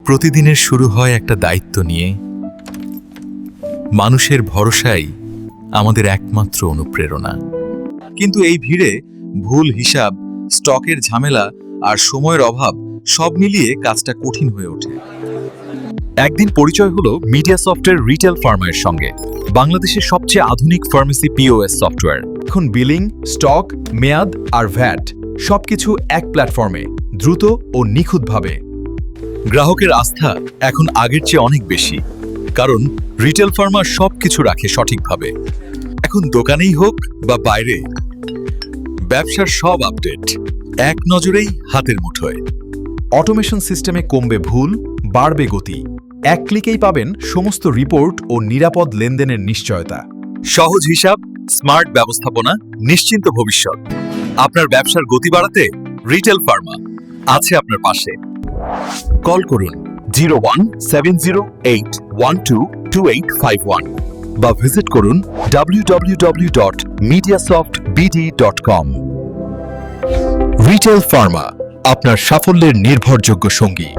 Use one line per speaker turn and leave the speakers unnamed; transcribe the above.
প্রতিদিনের শুরু হয় একটা দায়িত্ব নিয়ে। মানুষের ভরসাই আমাদের একমাত্র অনুপ্রেরণা। কিন্তু এই ভিড়ে ভুল হিসাব, স্টকের ঝামেলা আর সময়ের অভাব সব মিলিয়ে কাজটা কঠিন হয়ে ওঠে। একদিন পরিচয় হলো মিডিয়াসফটের রিটেল ফার্মার সঙ্গে, বাংলাদেশের সবচেয়ে আধুনিক ফার্মেসি পিওএস সফটওয়্যার।
এখন বিলিং, স্টক, মেয়াদ আর ভ্যাট সবকিছু এক প্ল্যাটফর্মে, দ্রুত ও নিখুঁতভাবে।
গ্রাহকের আস্থা এখন আগের চেয়ে অনেক বেশি, কারণ রিটেল ফার্মার সবকিছু রাখে সঠিকভাবে। এখন দোকানেই হোক বা বাইরে, ব্যবসার সব আপডেট এক নজরেই হাতের মুঠোয়।
অটোমেশন সিস্টেমে কমবে ভুল, বাড়বে গতি। এক ক্লিকেই পাবেন সমস্ত রিপোর্ট ও নিরাপদ লেনদেনের নিশ্চয়তা।
সহজ হিসাব, স্মার্ট ব্যবস্থাপনা, নিশ্চিন্ত ভবিষ্যৎ। আপনার ব্যবসার গতি বাড়াতে রিটেল ফার্মা আছে আপনার পাশে। কল করুন 017081222851 বা ভিজিট করুন www.mediasoftbd.com। রিটেল ফার্মা, আপনার সাফল্যের নির্ভরযোগ্য সঙ্গী।